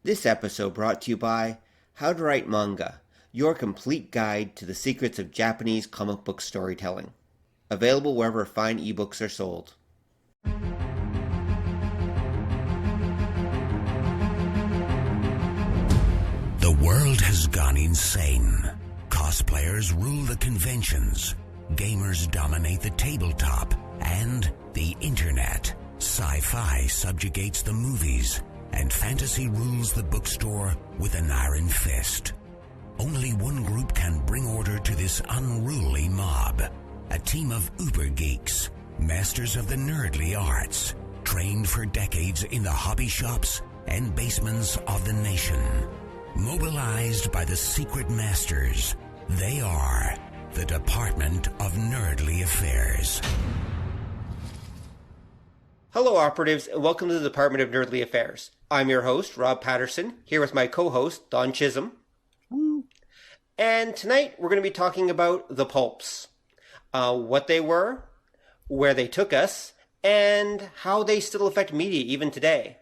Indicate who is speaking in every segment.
Speaker 1: This episode brought to you by How to Write Manga, your complete guide to the secrets of Japanese comic book storytelling. Available wherever fine ebooks are sold.
Speaker 2: The world has gone insane. Cosplayers rule the conventions. Gamers dominate the tabletop and the internet. Sci-fi subjugates the movies, and fantasy rules the bookstore with an iron fist. Only one group can bring order to this unruly mob. A team of uber geeks, masters of the nerdly arts, trained for decades in the hobby shops and basements of the nation. Mobilized by the secret masters, they are the Department of Nerdly Affairs.
Speaker 1: Hello, operatives, and welcome to the Department of Nerdly Affairs. I'm your host, Rob Patterson, here with my co-host, Don Chisholm. Woo. And tonight, we're going to be talking about the Pulps. What they were, where they took us, and how they still affect media even today.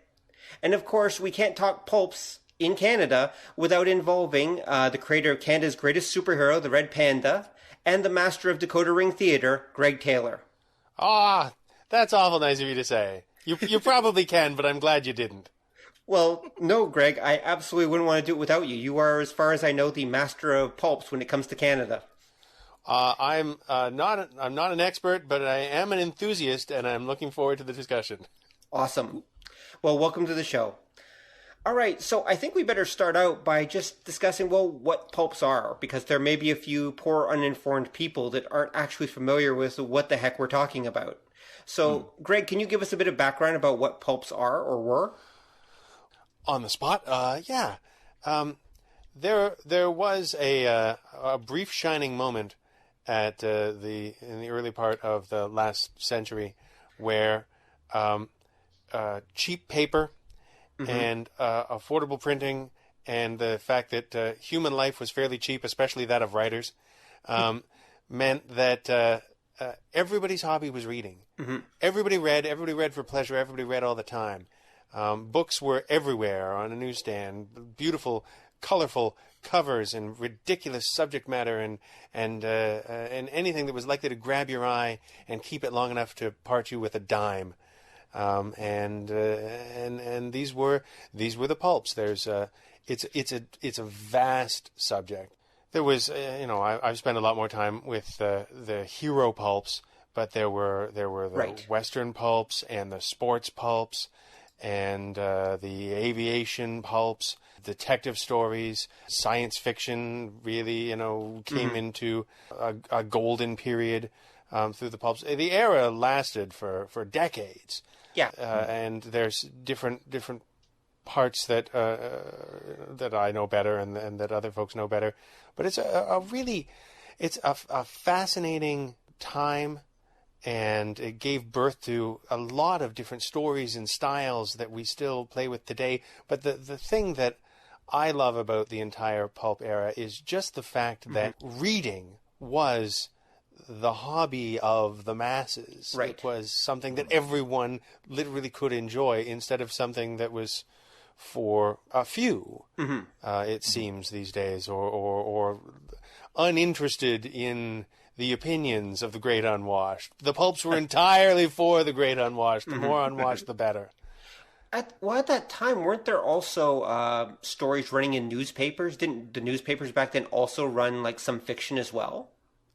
Speaker 1: And of course, we can't talk Pulps in Canada without involving the creator of Canada's greatest superhero, the Red Panda, and the master of Decoder Ring Theatre, Gregg Taylor.
Speaker 3: That's awful nice of you to say. You probably can, but I'm glad you didn't.
Speaker 1: Well, no, Greg, I absolutely wouldn't want to do it without you. You are, as far as I know, the master of pulps when it comes to Canada.
Speaker 3: I'm not an expert, but I am an enthusiast, and I'm looking forward to the discussion.
Speaker 1: Awesome. Well, welcome to the show. All right, so I think we better start out by just discussing, what pulps are, because there may be a few poor, uninformed people that aren't actually familiar with what the heck we're talking about. So, Greg, can you give us a bit of background about what pulps are or were?
Speaker 3: On the spot? Yeah. There was a brief shining moment in the early part of the last century where cheap paper and affordable printing and the fact that human life was fairly cheap, especially that of writers, meant that everybody's hobby was reading. Mm-hmm. Everybody read for pleasure, everybody read all the time. Books were everywhere on a newsstand, beautiful, colorful covers and ridiculous subject matter and anything that was likely to grab your eye and keep it long enough to part you with a dime. And these were the pulps. It's a vast subject. There was, I've spent a lot more time with the hero pulps, but there were the Western pulps and the sports pulps and the aviation pulps, detective stories, science fiction really, came into a golden period through the pulps. The era lasted for decades.
Speaker 1: Yeah.
Speaker 3: And there's different parts that I know better and that other folks know better. But it's a fascinating time, and it gave birth to a lot of different stories and styles that we still play with today. But the thing that I love about the entire pulp era is just the fact that reading was the hobby of the masses.
Speaker 1: Right.
Speaker 3: It was something that everyone literally could enjoy instead of something that was for a few, it seems these days, or uninterested in the opinions of the great unwashed. The pulps were entirely for the great unwashed. The more unwashed, the better.
Speaker 1: At that time, weren't there also stories running in newspapers? Didn't the newspapers back then also run like some fiction as well?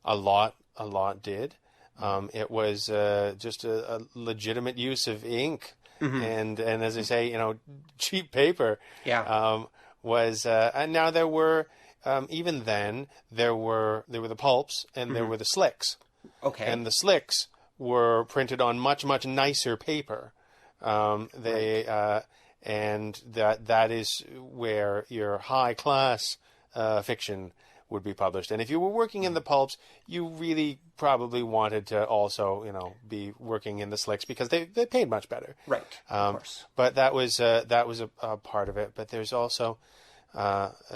Speaker 3: A lot did. It was just a legitimate use of ink. And as I say, cheap paper.
Speaker 1: Yeah.
Speaker 3: Was and now there were even then there were the pulps and there were the slicks.
Speaker 1: Okay.
Speaker 3: And the slicks were printed on much nicer paper. And that is where your high class fiction would be published. And if you were working in the pulps, you really probably wanted to also, be working in the slicks because they paid much better.
Speaker 1: Right. Of course.
Speaker 3: But that was a part of it. But there's also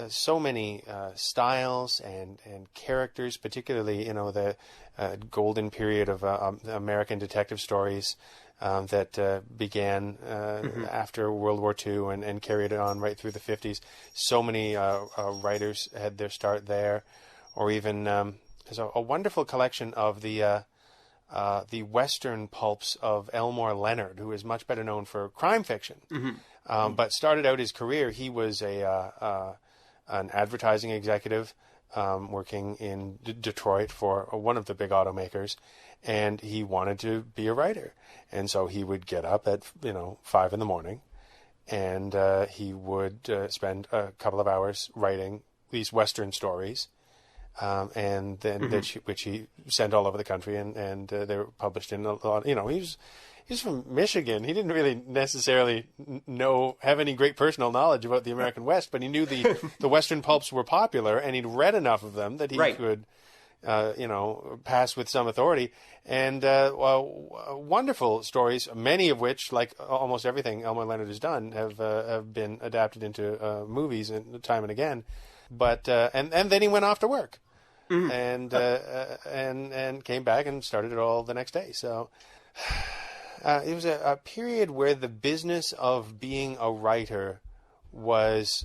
Speaker 3: so many styles and characters, particularly the golden period of American detective stories. that began after World War II and carried it on right through the 50s. So many writers had their start there, or even there's a wonderful collection of the Western pulps of Elmore Leonard, who is much better known for crime fiction, but started out his career. He was an advertising executive working in Detroit for one of the big automakers, and he wanted to be a writer. And so he would get up at 5 a.m, and he would spend a couple of hours writing these Western stories, and then which he sent all over the country, and they were published in a lot. He's from Michigan. He didn't really necessarily have any great personal knowledge about the American West, but he knew the Western pulps were popular, and he'd read enough of them that he could, pass with some authority. And wonderful stories, many of which, like almost everything Elmore Leonard has done, have been adapted into movies time and again. But and then he went off to work, and came back and started it all the next day. So. It was a period where the business of being a writer was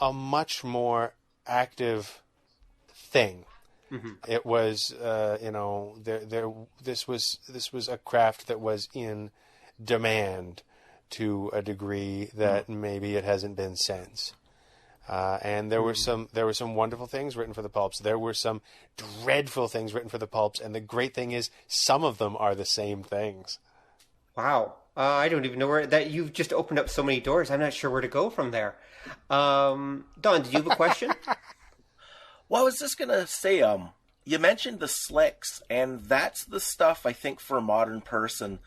Speaker 3: a much more active thing. It was, this was a craft that was in demand to a degree that maybe it hasn't been since. And there were some wonderful things written for the pulps. There were some dreadful things written for the pulps, and the great thing is some of them are the same things.
Speaker 1: Wow. I don't even know that you've just opened up so many doors. I'm not sure where to go from there. Don, did you have a question?
Speaker 4: Well, I was just going to say, you mentioned the slicks, and that's the stuff I think for a modern person,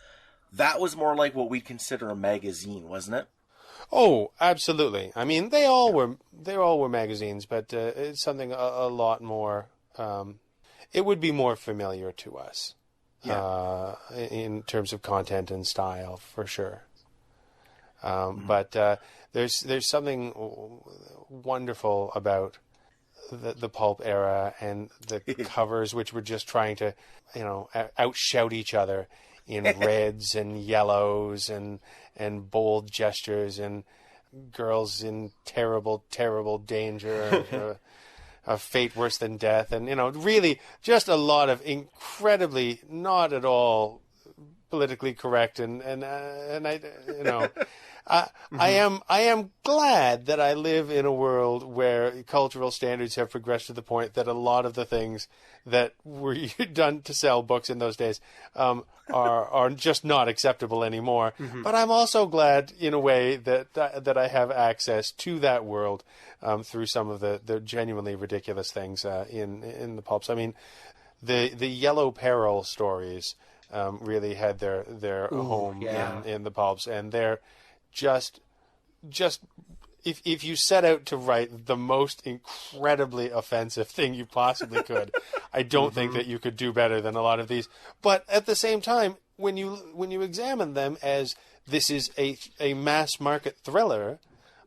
Speaker 4: that was more like what we'd consider a magazine, wasn't it?
Speaker 3: Oh, absolutely. I mean, they all were magazines, but it's something a lot more, it would be more familiar to us. Yeah. In terms of content and style, for sure. But there's something wonderful about the pulp era and the covers, which were just trying to, outshout each other in reds and yellows and bold gestures and girls in terrible, terrible danger. A fate worse than death, and really just a lot of incredibly not at all politically correct, and I I am glad that I live in a world where cultural standards have progressed to the point that a lot of the things that were done to sell books in those days are just not acceptable anymore. But I'm also glad, in a way, that I have access to that world through some of the genuinely ridiculous things in the pulps. I mean, the Yellow Peril stories really had their home in the pulps, and they're just if you set out to write the most incredibly offensive thing you possibly could, I don't think that you could do better than a lot of these. But at the same time, when you examine them as this is a mass market thriller,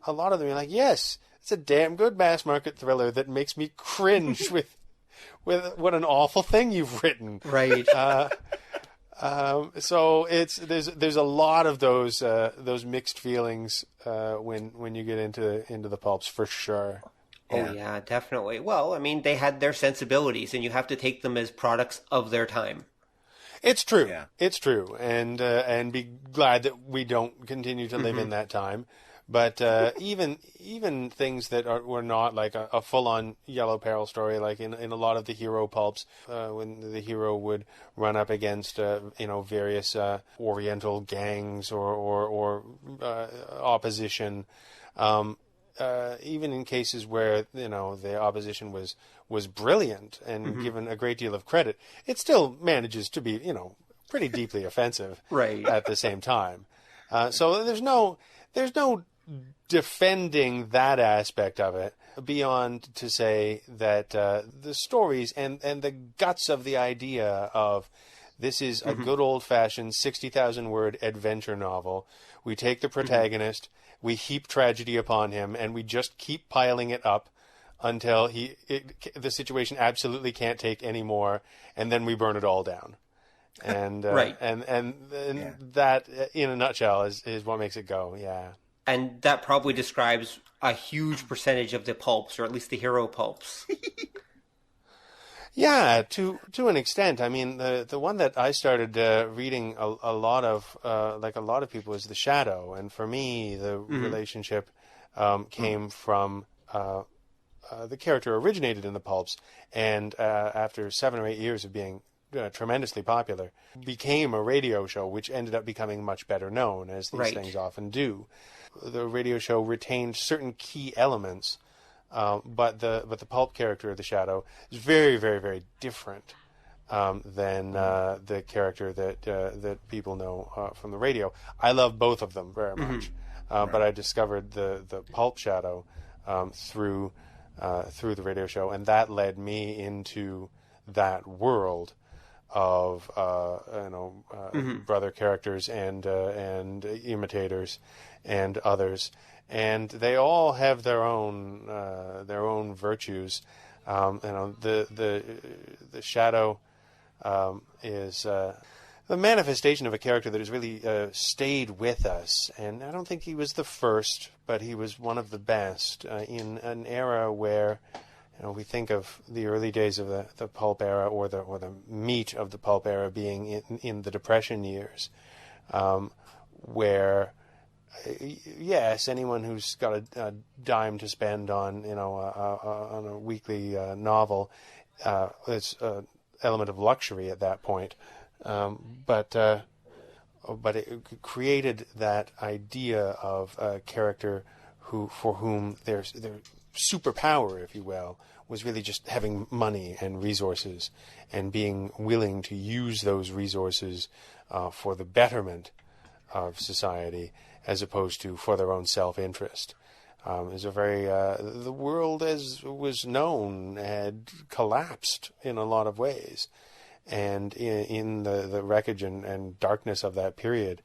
Speaker 3: a lot of them are like, yes, it's a damn good mass market thriller that makes me cringe with what an awful thing you've written.
Speaker 1: Right.
Speaker 3: So there's a lot of those mixed feelings when you get into the pulps, for sure.
Speaker 1: Oh yeah, definitely. Well, I mean, they had their sensibilities, and you have to take them as products of their time.
Speaker 3: It's true. Yeah. It's true, and be glad that we don't continue to live in that time. But even things that were not like a full-on Yellow Peril story, like in a lot of the hero pulps, when the hero would run up against various Oriental gangs or opposition, even in cases where the opposition was brilliant and given a great deal of credit, it still manages to be pretty deeply offensive
Speaker 1: right.
Speaker 3: at the same time. So there's no defending that aspect of it beyond to say that the stories and the guts of the idea of this is a good old-fashioned 60,000-word adventure novel. We take the protagonist, we heap tragedy upon him, and we just keep piling it up until the situation absolutely can't take any more, and then we burn it all down. And
Speaker 1: Right.
Speaker 3: and
Speaker 4: Yeah.
Speaker 3: that, in a nutshell, is what makes it go. Yeah.
Speaker 1: And that probably describes a huge percentage of the pulps, or at least the hero pulps.
Speaker 3: Yeah, to an extent. I mean, the one that I started reading a lot of, like a lot of people, is The Shadow, and for me, the relationship came from the character originated in the pulps, and after 7 or 8 years of being tremendously popular, became a radio show, which ended up becoming much better known, as these
Speaker 1: Right.
Speaker 3: things often do. The radio show retained certain key elements. But the pulp character of the Shadow is very, very, very different than the character that people know from the radio. I love both of them very much, but I discovered the pulp Shadow through the radio show, and that led me into that world of brother characters and imitators and others. And they all have their own virtues. The Shadow is the manifestation of a character that has really stayed with us. And I don't think he was the first, but he was one of the best in an era where, we think of the early days of the pulp era, or the meat of the pulp era being in the Depression years, where. Yes, anyone who's got a dime to spend on on a weekly novel, it's an element of luxury at that point. But it created that idea of a character for whom their superpower, if you will, was really just having money and resources, and being willing to use those resources for the betterment of society, as opposed to for their own self-interest. Is a very the world, as was known, had collapsed in a lot of ways, and in the wreckage and darkness of that period,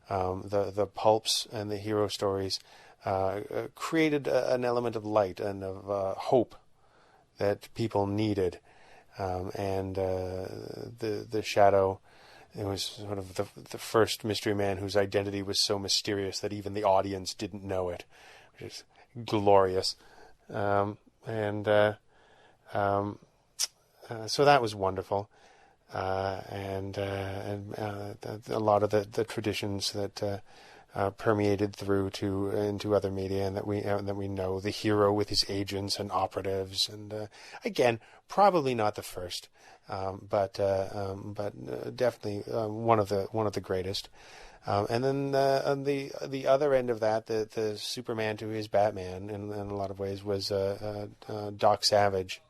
Speaker 3: the pulps and the hero stories created an element of light and of hope that people needed, and the Shadow. It was sort of the first mystery man whose identity was so mysterious that even the audience didn't know it, which is glorious. So that was wonderful. And a lot of the traditions that permeated through into other media, and that we know, the hero with his agents and operatives, and again, probably not the first. But definitely one of the greatest. And then on the other end of that, the Superman to his Batman, in a lot of ways, was Doc Savage,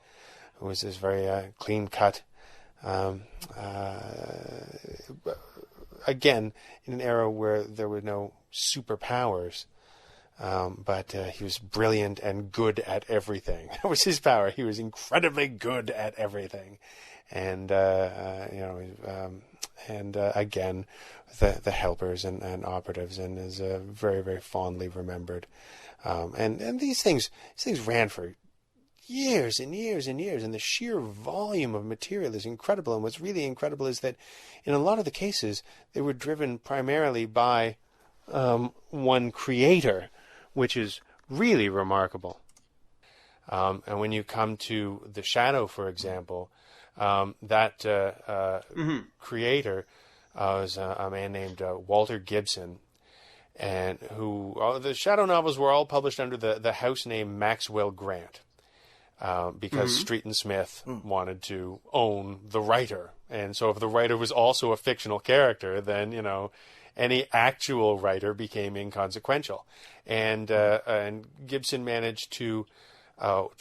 Speaker 3: who was this very clean cut. Again, in an era where there were no superpowers. But he was brilliant and good at everything. That was his power. He was incredibly good at everything. And again, the helpers and operatives, and is very, very fondly remembered. And these things ran for years and years and years, and the sheer volume of material is incredible. And what's really incredible is that in a lot of the cases, they were driven primarily by one creator, which is really remarkable. And when you come to The Shadow, for example, that creator was a man named Walter Gibson, and who the Shadow novels were all published under the house name Maxwell Grant, because Street and Smith wanted to own the writer. And so if the writer was also a fictional character, then, any actual writer became inconsequential. And Gibson managed to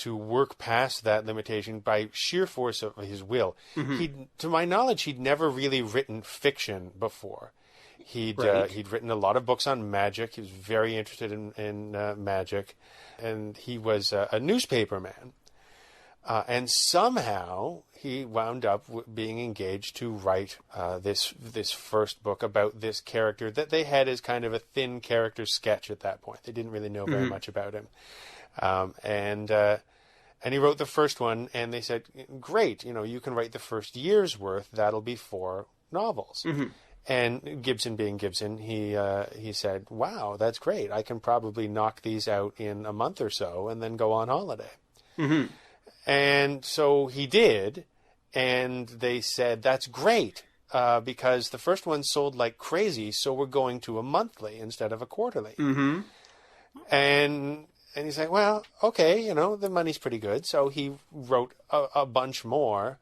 Speaker 3: work past that limitation by sheer force of his will. To my knowledge, he'd never really written fiction before. He'd written a lot of books on magic. He was very interested in magic, and he was a newspaper man. And somehow he wound up being engaged to write this first book about this character that they had as kind of a thin character sketch at that point. They didn't really know very much about him. And he wrote the first one, and they said, great, you can write the first year's worth. That'll be for novels. And Gibson, being Gibson, he said, "Wow, that's great. I can probably knock these out in a month or so, and then go on holiday." And so he did, and they said, "That's great, because the first one sold like crazy, so we're going to a monthly instead of a quarterly." And he's like, "Well, okay, the money's pretty good." So he wrote a bunch more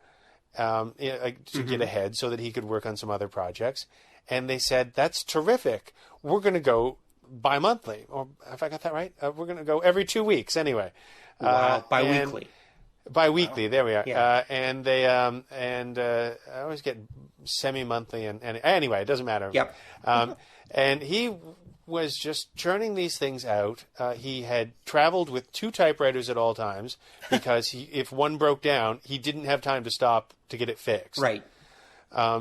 Speaker 3: to get ahead so that he could work on some other projects. And they said, "That's terrific. We're going to go bi-monthly." Or if I got that right, we're going to go every 2 weeks anyway.
Speaker 1: Wow, bi-weekly.
Speaker 3: Bi-weekly, there we are.
Speaker 1: Yeah.
Speaker 3: And they I always get semi-monthly, and anyway, it doesn't matter.
Speaker 1: Yep.
Speaker 3: And he was just churning these things out. He had traveled with 2 typewriters at all times because if one broke down, he didn't have time to stop to get it fixed.
Speaker 1: Right.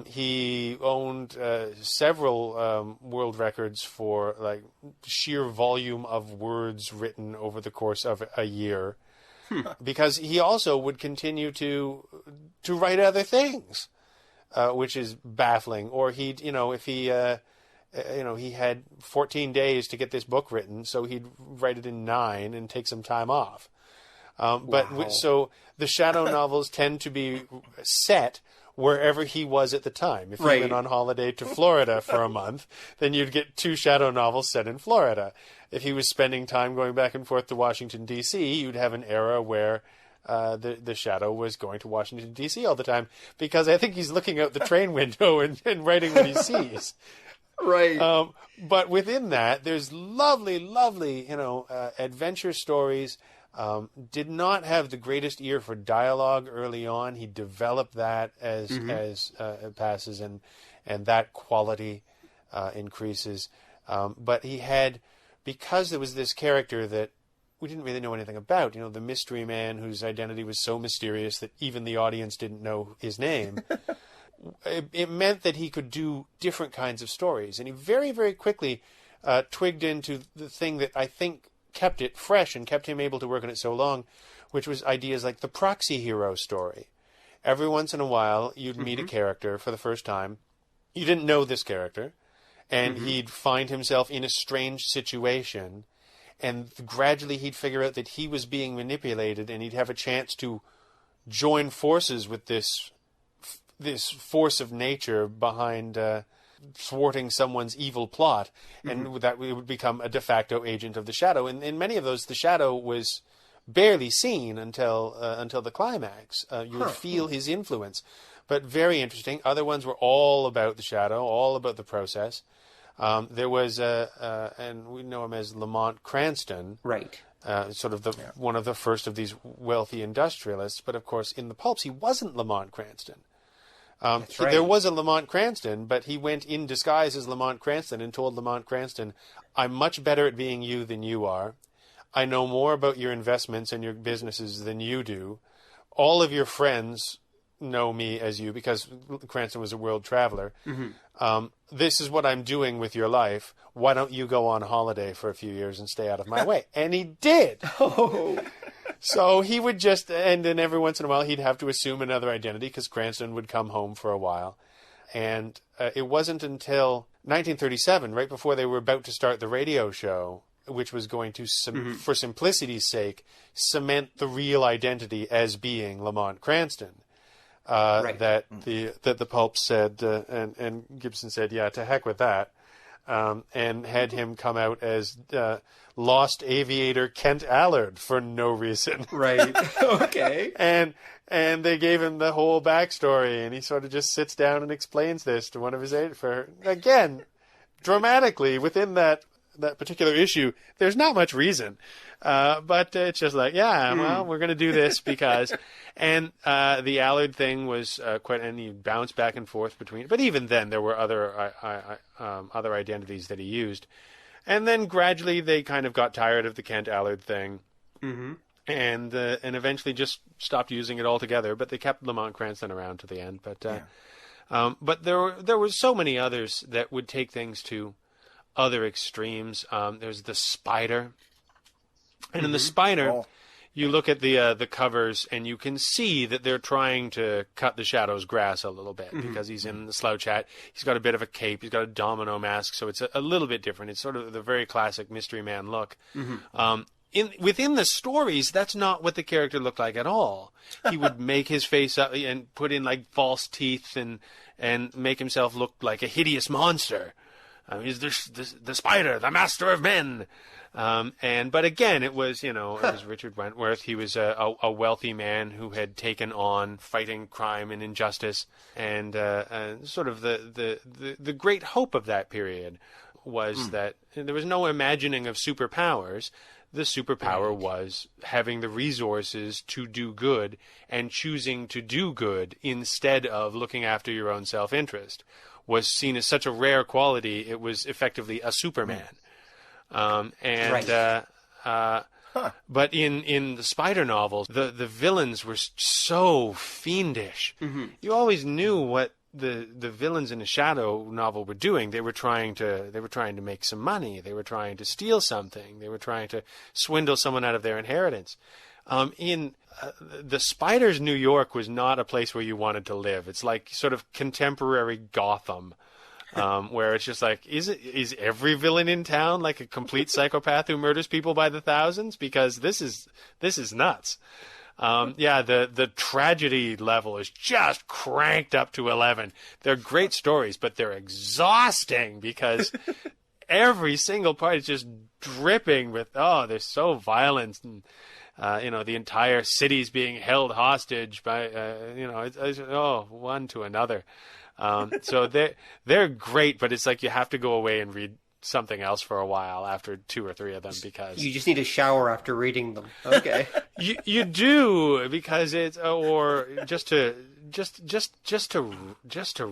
Speaker 3: He owned several world records for like sheer volume of words written over the course of a year, because he also would continue to write other things, which is baffling. Or he'd, if he he had 14 days to get this book written, so he'd write it in 9 and take some time off. So the Shadow novels tend to be set wherever he was at the time. If he went on holiday to Florida for a month, then you'd get 2 Shadow novels set in Florida. If he was spending time going back and forth to Washington, D.C., you'd have an era where the Shadow was going to Washington, D.C. all the time, because I think he's looking out the train window and writing what he sees.
Speaker 1: Right.
Speaker 3: But within that, there's lovely, lovely, adventure stories. Did not have the greatest ear for dialogue early on. He developed that as it passes, and that quality increases. But he had, because there was this character that we didn't really know anything about, the mystery man whose identity was so mysterious that even the audience didn't know his name. It meant that he could do different kinds of stories. And he very, very quickly twigged into the thing that I think kept it fresh and kept him able to work on it so long, which was ideas like the proxy hero story. Every once in a while, you'd meet a character for the first time. You didn't know this character, and he'd find himself in a strange situation, and gradually he'd figure out that he was being manipulated, and he'd have a chance to join forces with this force of nature behind thwarting someone's evil plot, and that we would become a de facto agent of the Shadow. And in many of those, the Shadow was barely seen until the climax. You would feel his influence, but very interesting. Other ones were all about the Shadow, all about the process. There was and we know him as Lamont Cranston,
Speaker 1: Right.
Speaker 3: Sort of one of the first of these wealthy industrialists. But of course, in the Pulps, he wasn't Lamont Cranston.
Speaker 1: That's right.
Speaker 3: There was a Lamont Cranston, but he went in disguise as Lamont Cranston and told Lamont Cranston, "I'm much better at being you than you are. I know more about your investments and your businesses than you do. All of your friends know me as you," because Cranston was a world traveler. "This is what I'm doing with your life. Why don't you go on holiday for a few years and stay out of my way?" And he did. So he would just, and then every once in a while he'd have to assume another identity because Cranston would come home for a while. And it wasn't until 1937, right before they were about to start the radio show, which was going to, for simplicity's sake, cement the real identity as being Lamont Cranston. That the Pulp said, and Gibson said, "Yeah, to heck with that," and had him come out as lost aviator Kent Allard for no reason.
Speaker 1: Right. Okay.
Speaker 3: And they gave him the whole backstory, and he sort of just sits down and explains this to one of his aides. For again, dramatically within that particular issue, there's not much reason, but it's just like, well, we're going to do this because, and the Allard thing was quite, and he bounced back and forth between. But even then, there were other identities that he used, and then gradually they kind of got tired of the Kent Allard thing, and eventually just stopped using it altogether. But they kept Lamont Cranston around to the end. But there were so many others that would take things to other extremes. There's the Spider, and in the Spider, you look at the covers and you can see that they're trying to cut the Shadow's grass a little bit because he's in the slouch hat. He's got a bit of a cape. He's got a domino mask, so it's a little bit different. It's sort of the very classic mystery man look. Within the stories, that's not what the character looked like at all. He would make his face up and put in like false teeth and make himself look like a hideous monster. He's the spider, the master of men. But again, it was Richard Wentworth. He was a wealthy man who had taken on fighting crime and injustice, and sort of the great hope of that period was that there was no imagining of superpowers. The superpower was having the resources to do good and choosing to do good instead of looking after your own self-interest was seen as such a rare quality. It was effectively a Superman. But in the Spider novels, the villains were so fiendish. You always knew what the villains in the Shadow novel were doing. They were trying to make some money. They were trying to steal something. They were trying to swindle someone out of their inheritance. In the Spider's New York was not a place where you wanted to live. It's like sort of contemporary Gotham. Where it's just like, is every villain in town like a complete psychopath who murders people by the thousands? Because this is nuts. The tragedy level is just cranked up to 11. They're great stories, but they're exhausting because every single part is just dripping with, they're so violent. And, the entire city's being held hostage by, one to another. So they're great, but it's like you have to go away and read something else for a while after 2 or 3 of them because
Speaker 1: you just need a shower after reading them. Okay.
Speaker 3: you do because it's or just to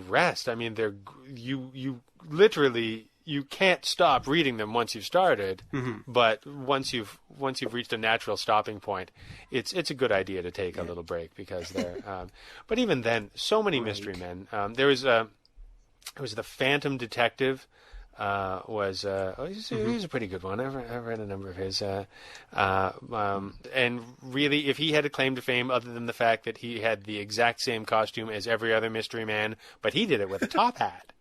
Speaker 3: rest. I mean, you literally you can't stop reading them once you've started, but once you've reached a natural stopping point, it's a good idea to take a little break because they're. But even then, so many mystery men. There was the Phantom Detective. He's a pretty good one. I've read a number of his. And really, if he had a claim to fame, other than the fact that he had the exact same costume as every other mystery man, but he did it with a top hat.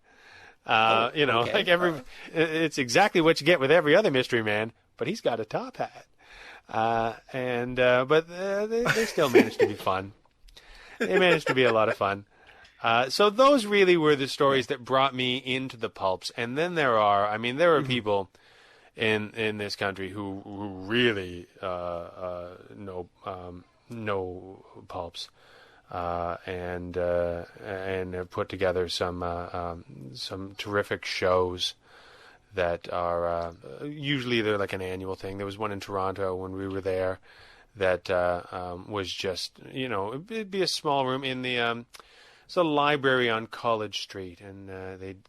Speaker 3: It's exactly what you get with every other mystery man, but he's got a top hat. But they still managed to be fun. They managed to be a lot of fun. So those really were the stories that brought me into the pulps. And then there are people in this country who really know pulps. And have put together some terrific shows that are usually they're like an annual thing. There was one in Toronto when we were there that was just it'd be a small room in the it's a library on College Street, and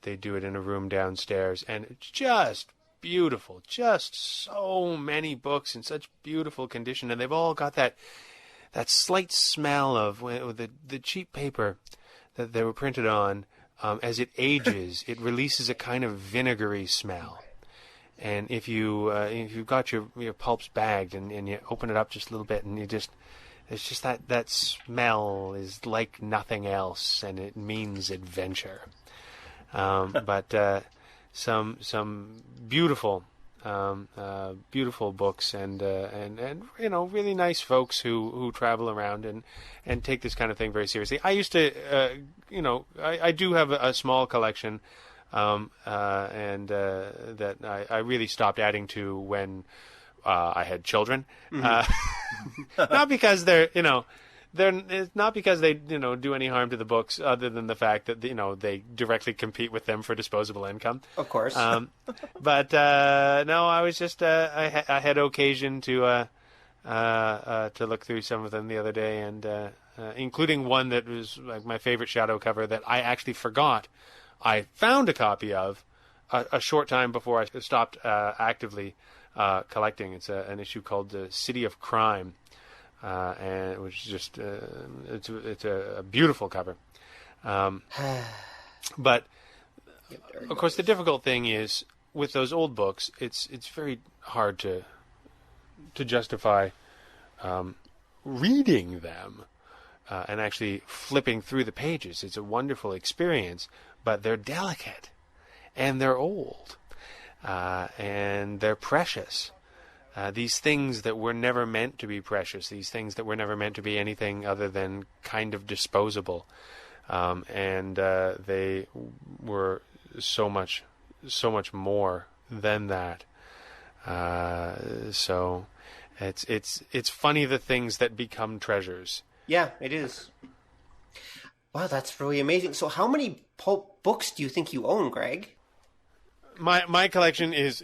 Speaker 3: they do it in a room downstairs, and it's just beautiful, just so many books in such beautiful condition, and they've all got that slight smell of the cheap paper that they were printed on. As it ages, it releases a kind of vinegary smell. And if you've got your pulps bagged and you open it up just a little bit, and it's just that smell is like nothing else, and it means adventure. But some beautiful. Beautiful books and really nice folks who travel around and take this kind of thing very seriously. I used to I do have a small collection that I really stopped adding to when I had children. Not because it's not because they do any harm to the books, other than the fact that they directly compete with them for disposable income.
Speaker 1: Of course.
Speaker 3: But no, I was just I had occasion to look through some of them the other day, and including one that was like my favorite Shadow cover that I actually forgot I found a copy of a short time before I stopped actively collecting. It's an issue called "The City of Crime." And it was just it's a beautiful cover, but of course the difficult thing is with those old books, it's very hard to justify reading them and actually flipping through the pages. It's a wonderful experience, but they're delicate, and they're old, and they're precious. These things that were never meant to be precious, these things that were never meant to be anything other than kind of disposable. And they were so much more than that. So it's funny, the things that become treasures.
Speaker 1: Yeah, it is. Wow, that's really amazing. So how many pulp books do you think you own, Greg?
Speaker 3: My collection is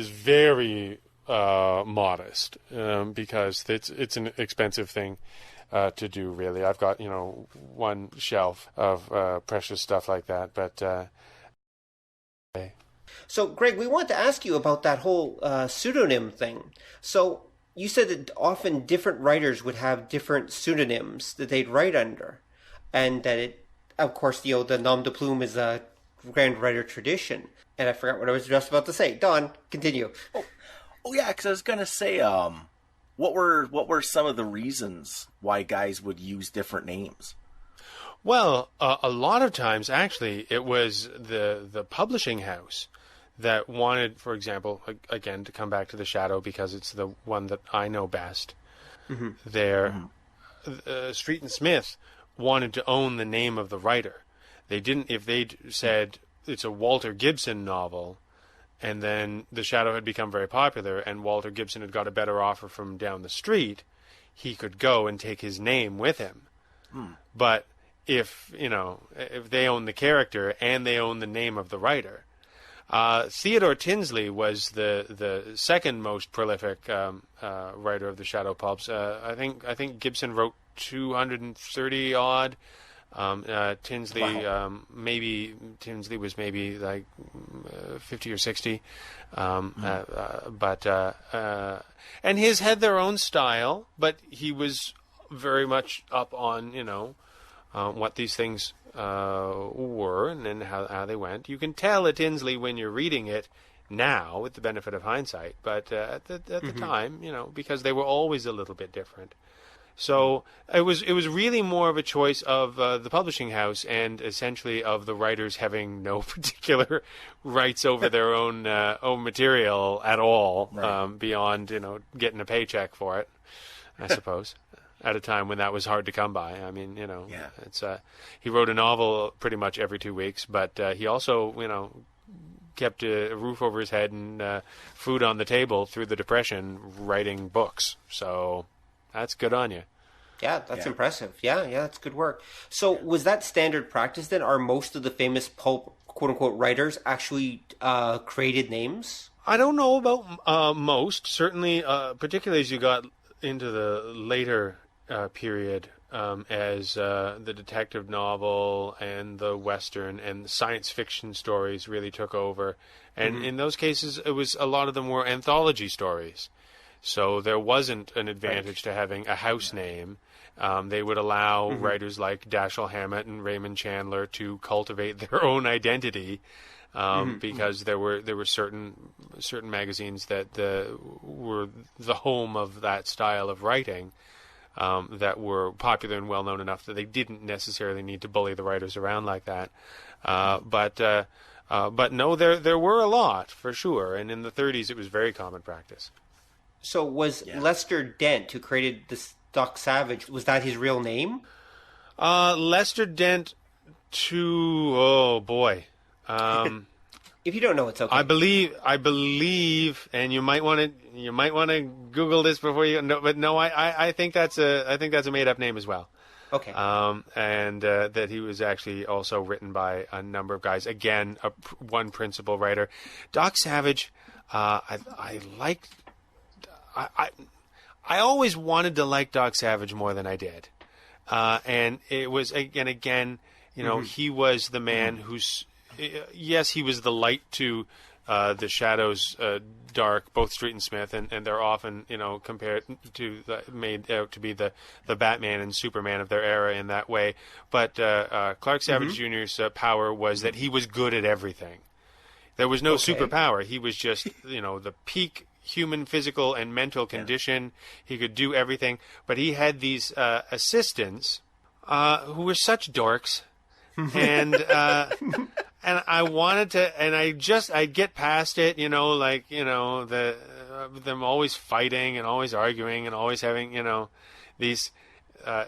Speaker 3: very modest, because it's an expensive thing to do, really. I've got, one shelf of precious stuff like that, but
Speaker 1: So, Greg, we want to ask you about that whole pseudonym thing. So, you said that often different writers would have different pseudonyms that they'd write under, and that it, of course, the nom de plume is a grand writer tradition. And I forgot what I was just about to say. Don, continue.
Speaker 4: Oh yeah, because I was gonna say, what were some of the reasons why guys would use different names?
Speaker 3: Well, a lot of times, actually, it was the publishing house that wanted, for example, again, to come back to the Shadow because it's the one that I know best. Street and Smith wanted to own the name of the writer. They didn't. If they'd said it's a Walter Gibson novel, and then the Shadow had become very popular, and Walter Gibson had got a better offer from down the street, he could go and take his name with him. But if they own the character and they own the name of the writer, Theodore Tinsley was the second most prolific writer of the Shadow Pulps. I think Gibson wrote 230 odd. Tinsley,
Speaker 4: Wow.
Speaker 3: Tinsley was maybe like 50 or 60, and his had their own style, but he was very much up on what these things were and then how they went. You can tell at Tinsley when you're reading it now with the benefit of hindsight, but at the time, because they were always a little bit different. So it was really more of a choice of the publishing house and essentially of the writers having no particular rights over their own material at all,
Speaker 4: Right.
Speaker 3: beyond getting a paycheck for it, I suppose. At a time when that was hard to come by. I mean,
Speaker 4: Yeah.
Speaker 3: it's he wrote a novel pretty much every 2 weeks, but he also kept a roof over his head and food on the table through the Depression, writing books. So. That's good on you.
Speaker 1: Yeah, that's impressive. Yeah, that's good work. So was that standard practice then? Are most of the famous pulp, quote-unquote, writers actually created names?
Speaker 3: I don't know about most. Certainly, particularly as you got into the later period, as the detective novel and the Western and the science fiction stories really took over. And in those cases, a lot of them were anthology stories. So there wasn't an advantage to having a house name. They would allow writers like Dashiell Hammett and Raymond Chandler to cultivate their own identity, because there were certain magazines that were the home of that style of writing, that were popular and well known enough that they didn't necessarily need to bully the writers around like that. But no, there were a lot for sure, and in the 30s it was very common practice.
Speaker 1: So was Lester Dent, who created this Doc Savage, was that his real name?
Speaker 3: Lester Dent, oh boy.
Speaker 1: If you don't know, it's okay.
Speaker 3: I believe, and you might want to Google this before you know, but no, I think that's a made up name as well.
Speaker 1: Okay.
Speaker 3: And that he was actually also written by a number of guys. Again, one principal writer. Doc Savage, I liked. I always wanted to like Doc Savage more than I did, and it was again, he was the man who's. Yes, he was the light to the Shadow's dark, both Street and Smith, and they're often, compared to made out to be the Batman and Superman of their era in that way. But Clark Savage Jr.'s power was that he was good at everything. There was no superpower. He was just, the peak human physical and mental condition. He could do everything, but he had these assistants who were such dorks, and and I wanted to, and I'd get past it, them always fighting and always arguing and always having, these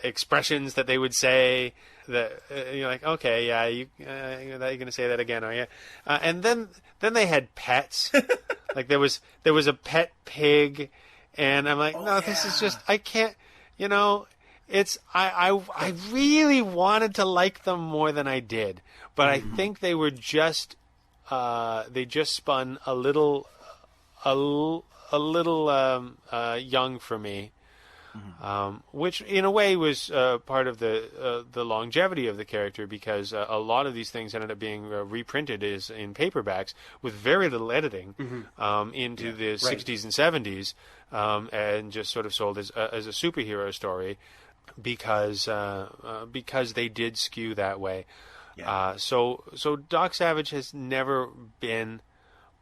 Speaker 3: expressions that they would say that you're like, okay, yeah, you're going to say that again, are you? And then they had pets. Like there was a pet pig, and I'm like, this is just, I can't, it's, I really wanted to like them more than I did, but I think they were just, they just spun a little young for me. Which in a way was part of the longevity of the character, because a lot of these things ended up being reprinted in paperbacks with very little editing into the 60s and 70s, and just sort of sold as a superhero story because they did skew that way. So Doc Savage has never been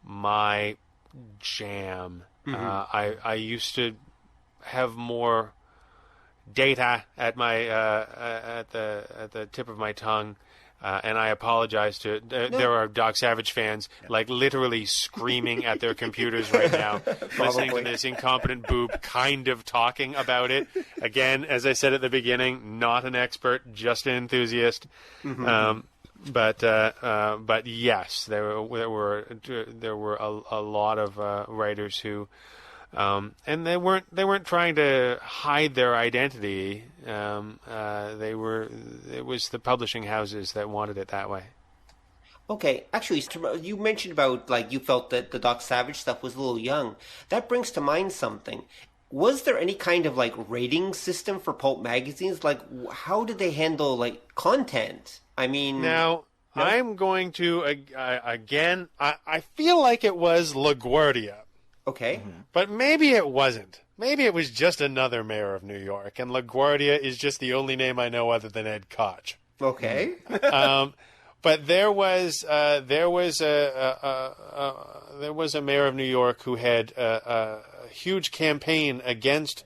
Speaker 3: my jam. I used to have more data at my at the tip of my tongue, and I apologize to there are Doc Savage fans like literally screaming at their computers right now, listening to this incompetent boob kind of talking about it. Again, as I said at the beginning, not an expert, just an enthusiast. But yes, there were a lot of writers who. And they weren't trying to hide their identity. It was the publishing houses that wanted it that way.
Speaker 1: Okay, actually, you mentioned about you felt that the Doc Savage stuff was a little young. That brings to mind something. Was there any kind of rating system for pulp magazines? How did they handle content? I mean,
Speaker 3: now I'm going to again. I feel like it was LaGuardia.
Speaker 1: Okay.
Speaker 3: But maybe it wasn't. Maybe it was just another mayor of New York, and LaGuardia is just the only name I know other than Ed Koch.
Speaker 1: Okay.
Speaker 3: But there was a mayor of New York who had a huge campaign against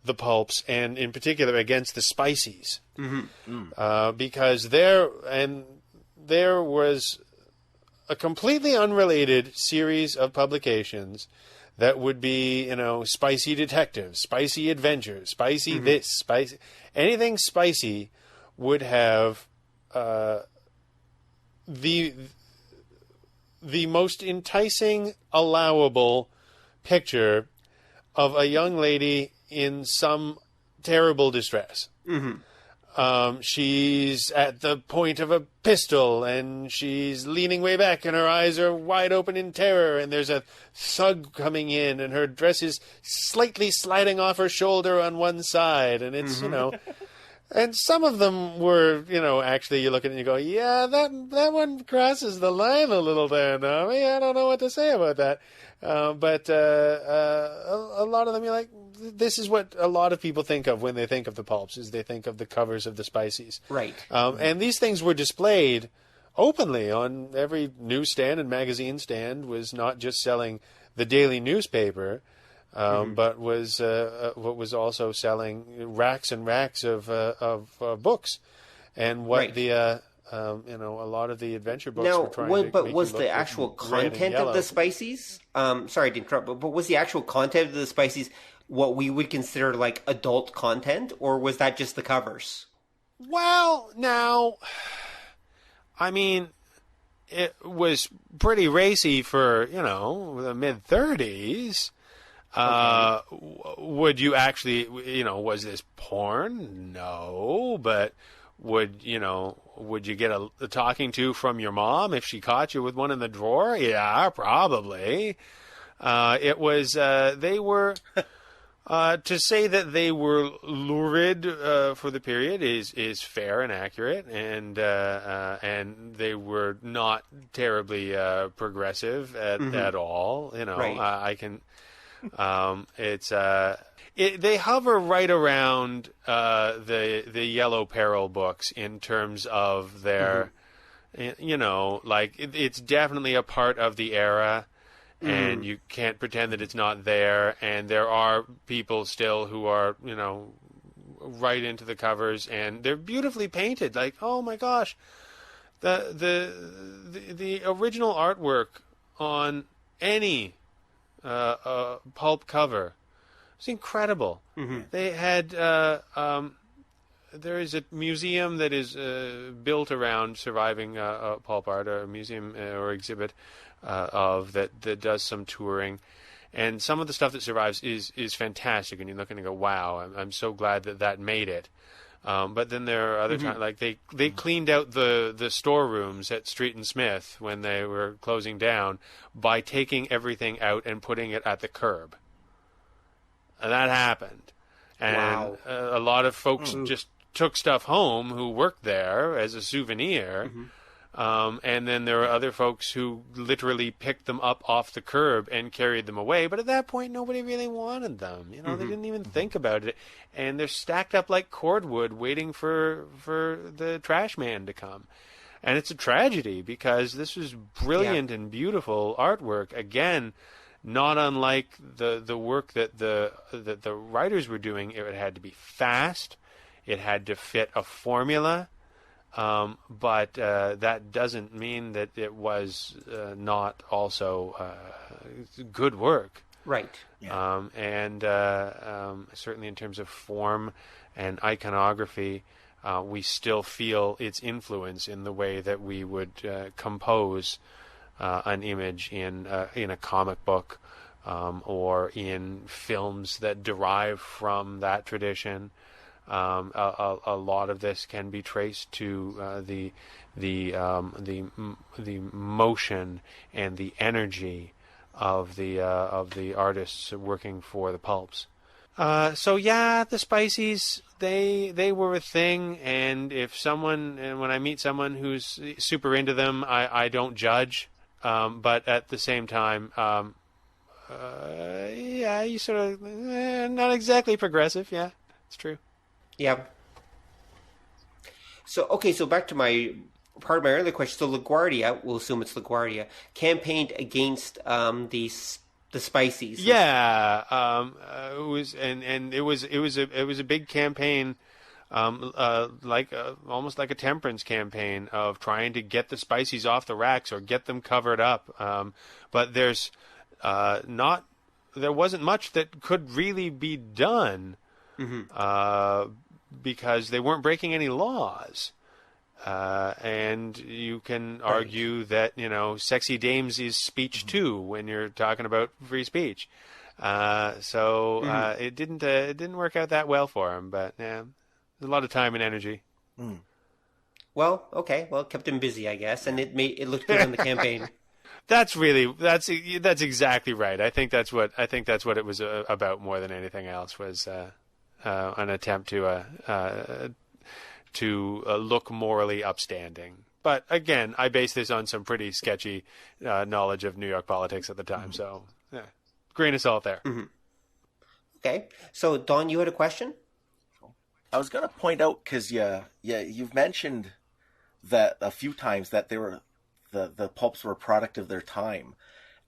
Speaker 3: the pulps, and in particular against the spices, because there was a completely unrelated series of publications that would be, spicy detectives, spicy adventures, spicy this, spicy... Anything spicy would have the most enticing, allowable picture of a young lady in some terrible distress. She's at the point of a pistol, and she's leaning way back, and her eyes are wide open in terror, and there's a thug coming in, and her dress is slightly sliding off her shoulder on one side, and it's, and some of them were, actually you look at it and you go, yeah, that one crosses the line a little there, Nami. I don't know what to say about that. But a lot of them, you're like, this is what a lot of people think of when they think of the pulps, is they think of the covers of the spices.
Speaker 1: Right.
Speaker 3: And these things were displayed openly on every newsstand and magazine stand, was not just selling the daily newspaper, but was also selling racks and racks of books. And what a lot of the adventure books were trying to
Speaker 1: but
Speaker 3: make
Speaker 1: was
Speaker 3: you
Speaker 1: the
Speaker 3: look
Speaker 1: actual
Speaker 3: red and
Speaker 1: content of
Speaker 3: yellow.
Speaker 1: the spices? Sorry to interrupt, but was the actual content of the spices what we would consider adult content, or was that just the covers?
Speaker 3: Well, now, I mean, it was pretty racy for, the mid-30s. Would you actually, was this porn? No, but would you get a talking to from your mom if she caught you with one in the drawer? Yeah, probably. It was, they were... to say that they were lurid for the period is fair and accurate, and they were not terribly progressive at all.
Speaker 1: Right.
Speaker 3: I can. They hover right around the Yellow Peril books in terms of their, it's definitely a part of the era. and you can't pretend that it's not there. And there are people still who are, right into the covers, and they're beautifully painted. Like, oh my gosh, the original artwork on any pulp cover was incredible. They had there is a museum that is built around surviving pulp art, a museum or exhibit that does some touring. And some of the stuff that survives is fantastic, and you look and you go, wow, I'm so glad that made it. But then there are other times, like they cleaned out the storerooms at Street and Smith when they were closing down by taking everything out and putting it at the curb. And that happened. And
Speaker 1: Wow.
Speaker 3: A lot of folks just took stuff home who worked there as a souvenir. And then there were other folks who literally picked them up off the curb and carried them away. But at that point, nobody really wanted them. They didn't even think about it. And they're stacked up like cordwood waiting for the trash man to come. And it's a tragedy because this was brilliant and beautiful artwork. Again, not unlike the work that the writers were doing. It had to be fast. It had to fit a formula. But that doesn't mean that it was not also good work.
Speaker 1: Right.
Speaker 4: Yeah.
Speaker 3: And certainly in terms of form and iconography, we still feel its influence in the way that we would compose an image in a comic book or in films that derive from that tradition. A lot of this can be traced to the motion and the energy of the artists working for the pulps. So yeah, the Spiceys, they were a thing, and when I meet someone who's super into them, I don't judge, but at the same time, you sort of not exactly progressive. Yeah, it's true.
Speaker 1: Yeah. So back to my part of my earlier question. So LaGuardia, we'll assume it's LaGuardia, campaigned against the Spiceys.
Speaker 3: Yeah, it was, and it was a big campaign, almost like a temperance campaign of trying to get the Spiceys off the racks or get them covered up. But there wasn't much that could really be done. Because they weren't breaking any laws. And you can argue that, sexy dames is speech too when you're talking about free speech. It didn't work out that well for him, but there's a lot of time and energy.
Speaker 1: Well, okay. Well, it kept him busy, I guess, and it looked good on the campaign.
Speaker 3: That's exactly right. I think that's what it was about more than anything else was an attempt to look morally upstanding. But again, I base this on some pretty sketchy knowledge of New York politics at the time. So, grain of salt there.
Speaker 1: Okay. So, Don, you had a question?
Speaker 4: I was going to point out, because you've mentioned that a few times that they were the pulps were a product of their time.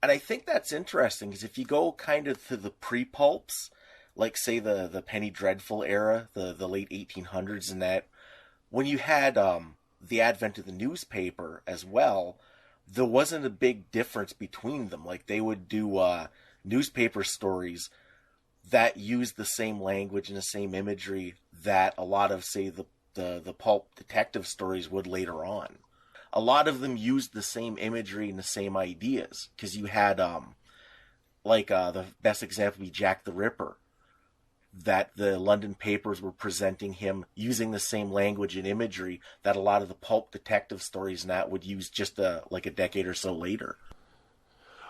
Speaker 4: And I think that's interesting, because if you go kind of to the pre-pulps, like, say, the Penny Dreadful era, the late 1800s and that, when you had the advent of the newspaper as well, there wasn't a big difference between them. Like, they would do newspaper stories that used the same language and the same imagery that a lot of, say, the pulp detective stories would later on. A lot of them used the same imagery and the same ideas, because you had, the best example would be Jack the Ripper, that the London papers were presenting him using the same language and imagery that a lot of the pulp detective stories and that would use just a decade or so later.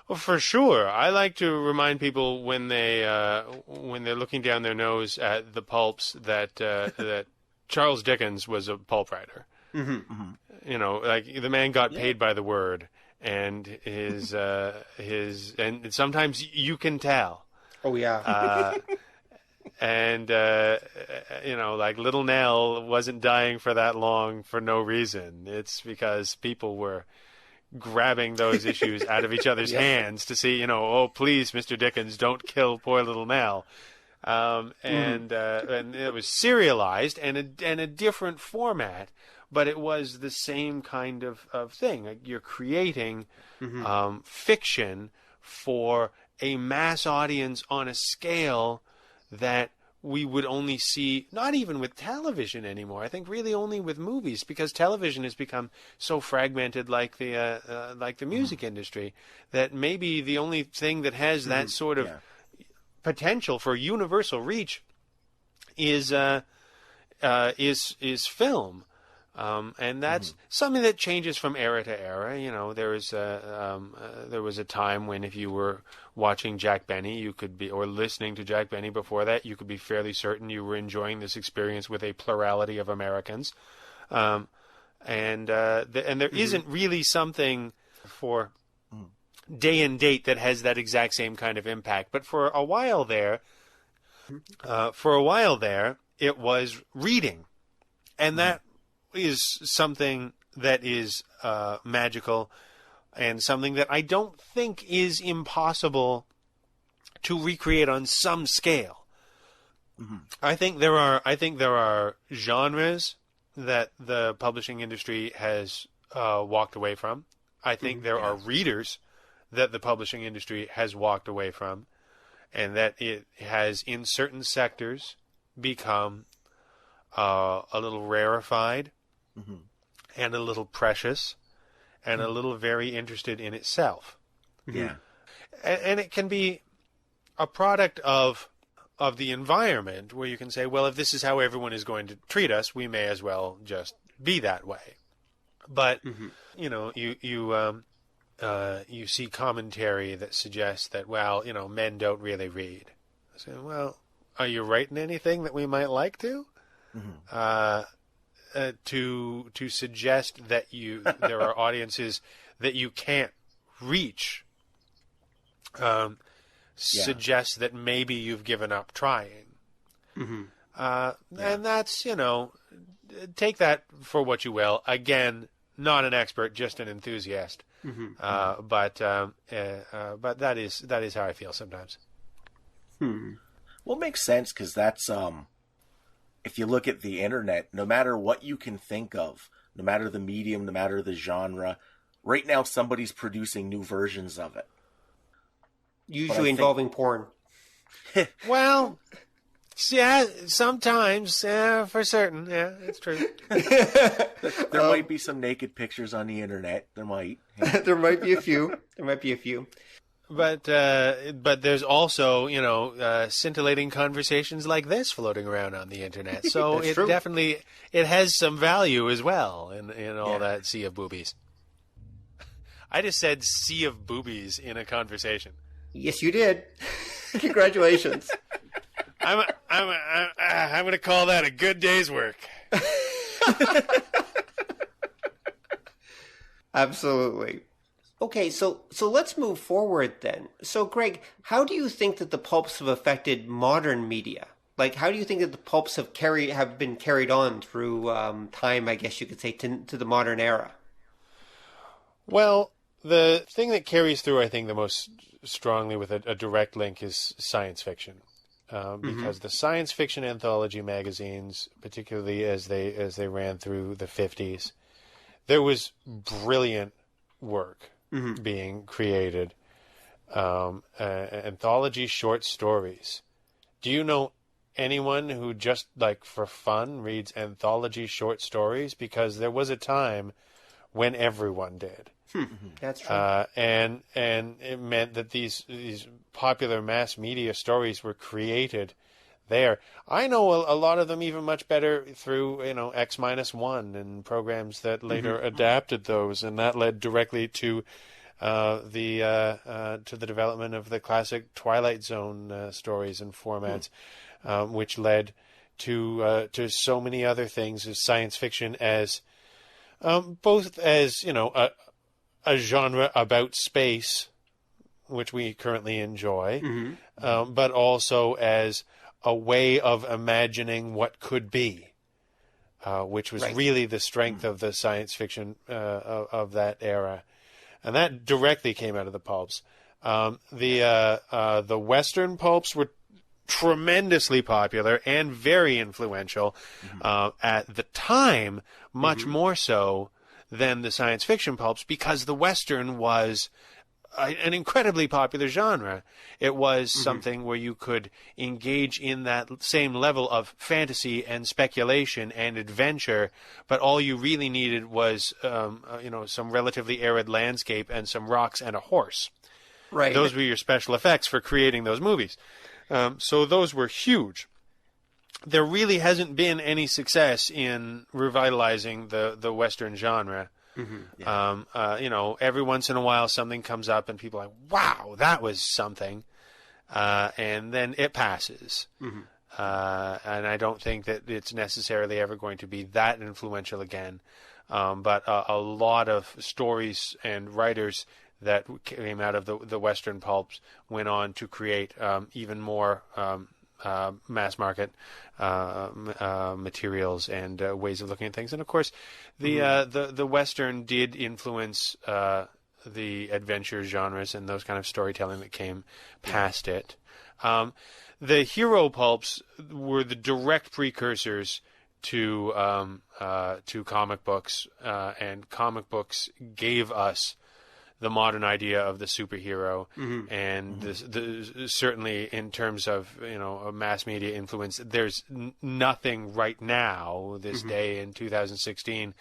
Speaker 3: Well, for sure. I like to remind people when they're looking down their nose at the pulps that Charles Dickens was a pulp writer. Like the man got paid by the word, and his and sometimes you can tell.
Speaker 1: Oh yeah.
Speaker 3: And like Little Nell wasn't dying for that long for no reason. It's because people were grabbing those issues out of each other's hands to see, oh, please, Mr. Dickens, don't kill poor little Nell. And it was serialized and a different format, but it was the same kind of thing. Like, you're creating fiction for a mass audience on a scale that we would only see, not even with television anymore. I think really only with movies, because television has become so fragmented, like the music industry, that maybe the only thing that has that sort of potential for universal reach is film. And that's something that changes from era to era. There was a time when if you were watching Jack Benny, you could be, or listening to Jack Benny before that, you could be fairly certain you were enjoying this experience with a plurality of Americans. And there isn't really something for day and date that has that exact same kind of impact. But for a while there, it was reading, and that is something that is magical, and something that I don't think is impossible to recreate on some scale. I think there are genres that the publishing industry has walked away from. I think there are readers that the publishing industry has walked away from, and that it has, in certain sectors, become a little rarefied and a little precious and a little very interested in itself.
Speaker 4: Yeah.
Speaker 3: And it can be a product of the environment, where you can say, well, if this is how everyone is going to treat us, we may as well just be that way. But, you see commentary that suggests that, well, men don't really read. I say, well, are you writing anything that we might like to? To suggest that there are audiences that you can't reach, suggests that maybe you've given up trying. And that's, take that for what you will. Again, not an expert, just an enthusiast. But that is how I feel sometimes.
Speaker 4: Well, it makes sense, because that's if you look at the internet, no matter what you can think of, no matter the medium, no matter the genre, right now somebody's producing new versions of it.
Speaker 1: Usually involving porn.
Speaker 3: Well, yeah, sometimes, for certain. Yeah, it's true.
Speaker 4: There might be some naked pictures on the internet. There might.
Speaker 1: There might be a few.
Speaker 3: But there's also, scintillating conversations like this floating around on the internet. So it
Speaker 1: true.
Speaker 3: definitely, it has some value as well in all that sea of boobies. I just said sea of boobies in a conversation.
Speaker 1: Yes, you did. Congratulations.
Speaker 3: I'm going to call that a good day's work.
Speaker 1: Absolutely. Okay, so let's move forward then. So, Greg, how do you think that the pulps have affected modern media? Like, how do you think that the pulps have been carried on through time, I guess you could say, to the modern era?
Speaker 3: Well, the thing that carries through, I think, the most strongly with a direct link is science fiction. Because the science fiction anthology magazines, particularly as they ran through the 50s, there was brilliant work being created. Anthology short stories. Do you know anyone who just, like, for fun reads anthology short stories? Because there was a time when everyone did.
Speaker 1: That's true.
Speaker 3: And it meant that these popular mass media stories were created there. I know a lot of them even much better through, X-1 and programs that later adapted those, and that led directly to the development of the classic Twilight Zone stories and formats, which led to so many other things as science fiction, as both as a genre about space, which we currently enjoy, but also as a way of imagining what could be, which was really the strength of the science fiction of that era. and that directly came out of the pulps. The Western pulps were tremendously popular and very influential at the time, much more so than the science fiction pulps, because the Western was an incredibly popular genre. It was something where you could engage in that same level of fantasy and speculation and adventure, but all you really needed was some relatively arid landscape and some rocks and a horse.
Speaker 1: Right.
Speaker 3: Those were your special effects for creating those movies. So those were huge. There really hasn't been any success in revitalizing the Western genre. Every once in a while something comes up and people are like, wow, that was something. And then it passes. And I don't think that it's necessarily ever going to be that influential again. But a lot of stories and writers that came out of the Western pulps went on to create even more mass market materials and ways of looking at things. And of course, the Western did influence the adventure genres and those kind of storytelling that came past it. The hero pulps were the direct precursors to comic books, and comic books gave us the modern idea of the superhero, and certainly in terms of a mass media influence, there's nothing right now, this day in 2016,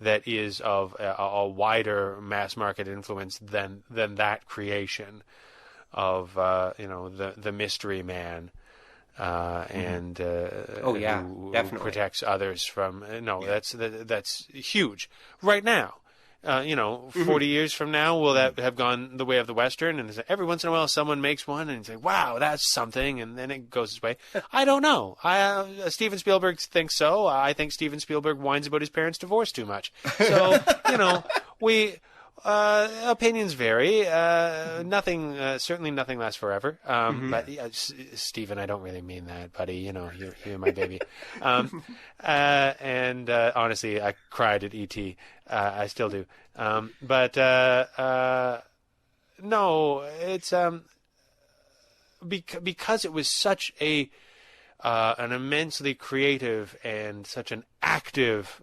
Speaker 3: that is of a wider mass market influence than that creation of the mystery man. And who
Speaker 1: definitely
Speaker 3: protects others from that's huge right now. 40 years from now, will that have gone the way of the Western? And every once in a while, someone makes one and say, "Wow, that's something," and then it goes its way. I don't know. Steven Spielberg thinks so. I think Steven Spielberg whines about his parents' divorce too much. So we. Opinions vary. Certainly nothing lasts forever. But Stephen, I don't really mean that, buddy. You're my baby. And honestly, I cried at E.T. I still do. But no, it's because it was such an immensely creative and such an active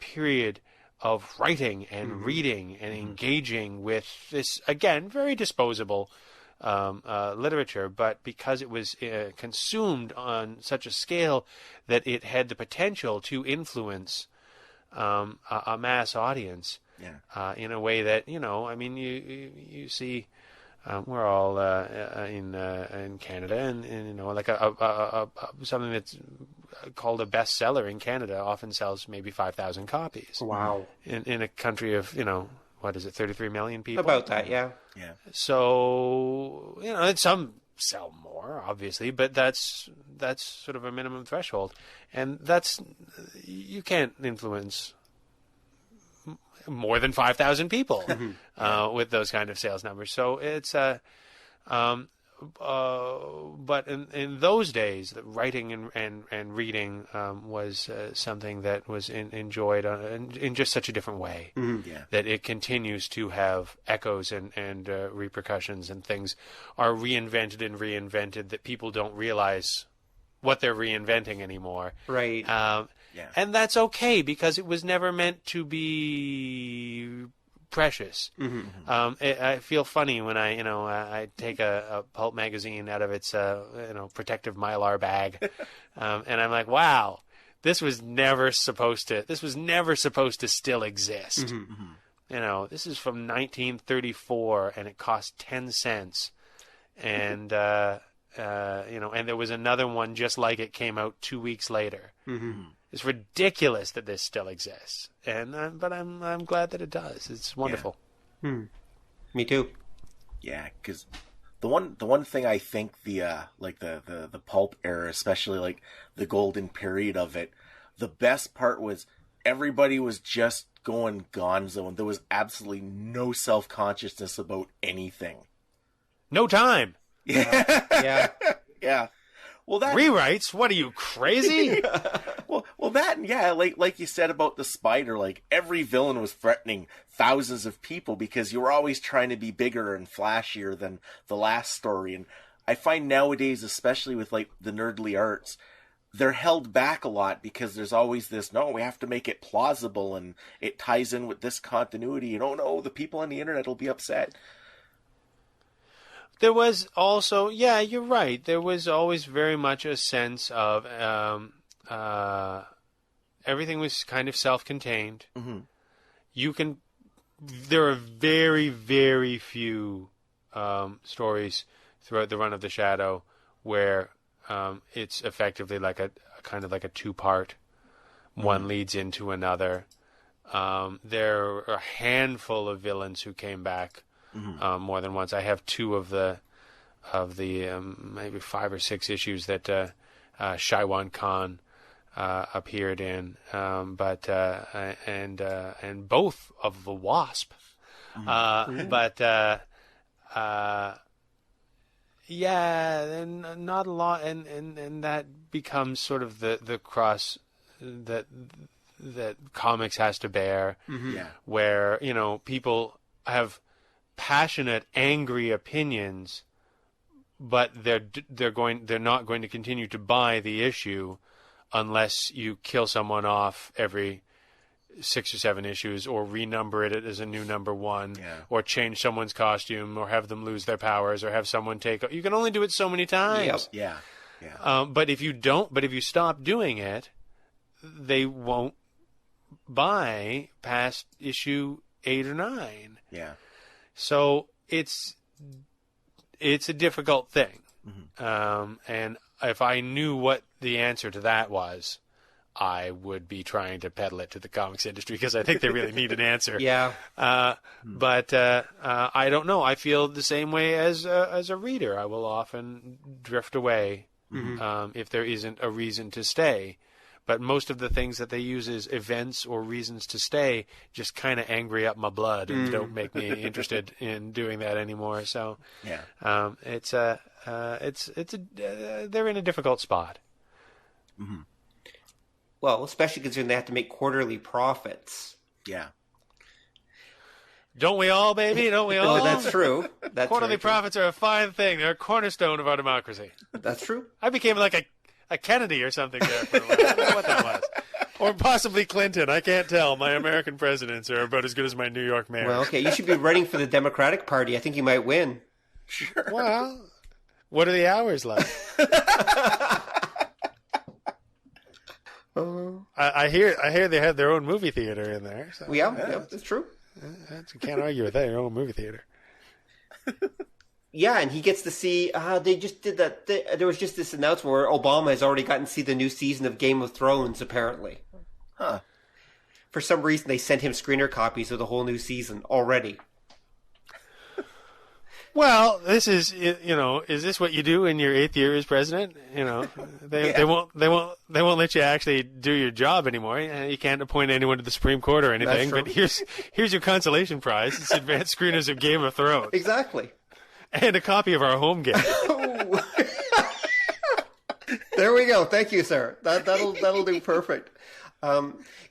Speaker 3: period of writing and reading and engaging with this, again, very disposable literature, but because it was consumed on such a scale that it had the potential to influence a mass audience in a way that, you see, we're all in Canada, and like something that's called a bestseller in Canada often sells maybe 5,000 copies.
Speaker 1: Wow!
Speaker 3: In a country of 33 million people?
Speaker 1: About that, yeah.
Speaker 3: So some sell more, obviously, but that's sort of a minimum threshold, and you can't influence more than 5,000 people with those kind of sales numbers. So it's but in those days, the writing and reading was something that was enjoyed in just such a different way that it continues to have echoes and repercussions, and things are reinvented that people don't realize what they're reinventing anymore.
Speaker 1: Right.
Speaker 3: And that's okay, because it was never meant to be precious. I feel funny when I take a pulp magazine out of its protective Mylar bag, and I'm like, wow, this was never supposed to still exist. This is from 1934, and it cost 10 cents, and and there was another one just like it came out 2 weeks later. It's ridiculous that this still exists, but I'm glad that it does. It's wonderful.
Speaker 1: Me too.
Speaker 4: Yeah, because the one thing I think the pulp era, especially like the golden period of it, the best part was everybody was just going gonzo, and there was absolutely no self-consciousness about anything.
Speaker 3: No time.
Speaker 1: Yeah.
Speaker 4: Yeah. Well,
Speaker 3: rewrites? What are you, crazy?
Speaker 4: Well, that, yeah, like you said about the spider, like every villain was threatening thousands of people because you were always trying to be bigger and flashier than the last story. And I find nowadays, especially with like the nerdly arts, they're held back a lot because there's always this, no, we have to make it plausible and it ties in with this continuity. And oh no, the people on the internet will be upset.
Speaker 3: There was also, yeah, you're right. There was always very much a sense of everything was kind of self-contained. Mm-hmm. There are very, very few stories throughout the run of the Shadow where it's effectively like a kind of like a two-part. Mm-hmm. One leads into another. There are a handful of villains who came back. Mm-hmm. More than once. I have two of the maybe 5 or 6 issues that Shaiwan Khan appeared in, and both of the Wasp. Mm-hmm. Yeah, and not a lot, and that becomes sort of the cross that comics has to bear. Mm-hmm. Yeah. Where people have passionate, angry opinions, but they're not going to continue to buy the issue unless you kill someone off every 6 or 7 issues, or renumber it as a new number 1, or change someone's costume, or have them lose their powers, or have someone take. You can only do it so many times.
Speaker 4: Yep. Yeah.
Speaker 3: But if you stop doing it, they won't buy past issue 8 or 9.
Speaker 4: Yeah.
Speaker 3: So it's a difficult thing. Mm-hmm. And if I knew what the answer to that was, I would be trying to peddle it to the comics industry because I think they really need an answer.
Speaker 1: Yeah.
Speaker 3: But I don't know. I feel the same way as a reader. I will often drift away if there isn't a reason to stay. But most of the things that they use as events or reasons to stay just kind of angry up my blood and don't make me interested in doing that anymore. So, they're in a difficult spot.
Speaker 1: Mm-hmm. Well, especially considering they have to make quarterly profits.
Speaker 4: Yeah.
Speaker 3: Don't we all, baby? Don't we all?
Speaker 1: Oh, that's true.
Speaker 3: Quarterly profits are a fine thing. They're a cornerstone of our democracy.
Speaker 1: That's true.
Speaker 3: I became like a Kennedy or something there for a while. I don't know what that was. Or possibly Clinton. I can't tell. My American presidents are about as good as my New York mayor.
Speaker 1: Well, okay. You should be running for the Democratic Party. I think you might win.
Speaker 4: Sure.
Speaker 3: Well, what are the hours like? I hear they have their own movie theater in there. So.
Speaker 1: Yeah, that's true.
Speaker 3: You can't argue with that. Your own movie theater.
Speaker 1: Yeah, and he gets to see. They just did that. There was just this announcement where Obama has already gotten to see the new season of Game of Thrones. Apparently, for some reason they sent him screener copies of the whole new season already.
Speaker 3: Well, this is is this what you do in your 8th year as president? They won't let you actually do your job anymore. You can't appoint anyone to the Supreme Court or anything. But here's your consolation prize: it's advanced screeners of Game of Thrones.
Speaker 1: Exactly.
Speaker 3: And a copy of our home game.
Speaker 1: There we go. Thank you, sir. That'll do perfect.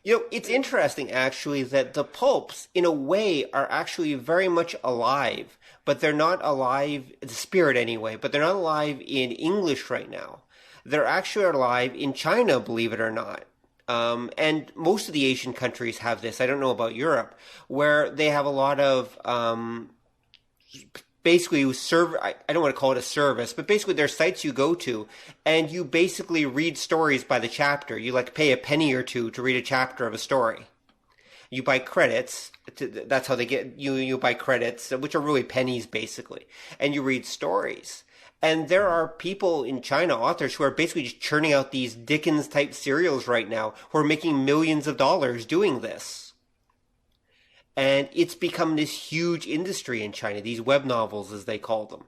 Speaker 1: It's interesting actually that the pulps, in a way, are actually very much alive, but they're not alive, the spirit anyway, but they're not alive in English right now. They're actually alive in China, believe it or not. And most of the Asian countries have this. I don't know about Europe, where they have a lot of, basically I don't want to call it a service, but basically there are sites you go to and you basically read stories by the chapter. You pay a penny or two to read a chapter of a story. You buy credits. That's how they get you. You buy credits, which are really pennies basically, and you read stories. And there are people in China, authors, who are basically just churning out these Dickens type serials right now, who are making millions of dollars doing this. And it's become this huge industry in China, these web novels, as they call them.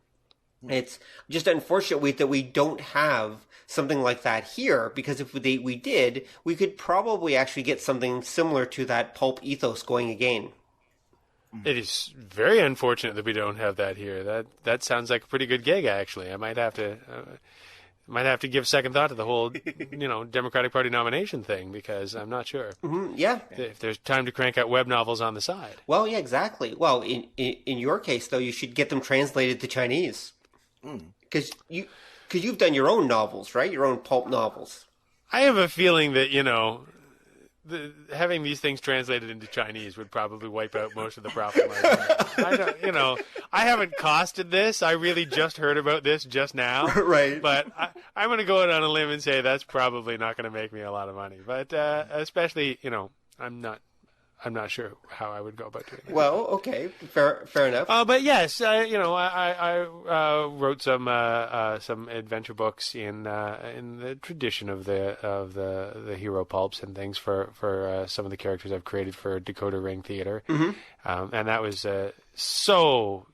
Speaker 1: It's just unfortunate that we don't have something like that here, because if we did, we could probably actually get something similar to that pulp ethos going again.
Speaker 3: It is very unfortunate that we don't have that here. That sounds like a pretty good gig, actually. I might have to... Might have to give second thought to the whole, Democratic Party nomination thing, because I'm not sure.
Speaker 1: Yeah.
Speaker 3: If there's time to crank out web novels on the side.
Speaker 1: Well, yeah, exactly. Well, in your case, though, you should get them translated to Chinese. Because you've done your own novels, right? Your own pulp novels.
Speaker 3: I have a feeling that, having these things translated into Chinese would probably wipe out most of the profit margin. I haven't costed this. I really just heard about this just now.
Speaker 1: Right.
Speaker 3: But I'm going to go out on a limb and say that's probably not going to make me a lot of money. But especially, I'm not sure how I would go about doing that.
Speaker 1: Well, okay, fair enough.
Speaker 3: But yes, I wrote some adventure books in the tradition of the hero pulps and things for some of the characters I've created for Decoder Ring Theatre, and that was so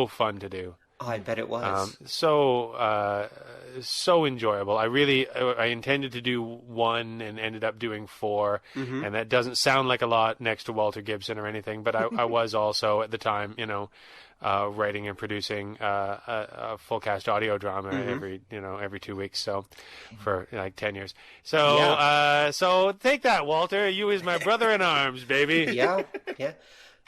Speaker 3: fun to do.
Speaker 1: Oh, I bet it was.
Speaker 3: So enjoyable. I intended to do one and ended up doing 4, and that doesn't sound like a lot next to Walter Gibson or anything, but I was also at the time, writing and producing a full cast audio drama every 2 weeks, so for like 10 years. So so take that, Walter. You is my brother in arms, baby.
Speaker 1: Yeah.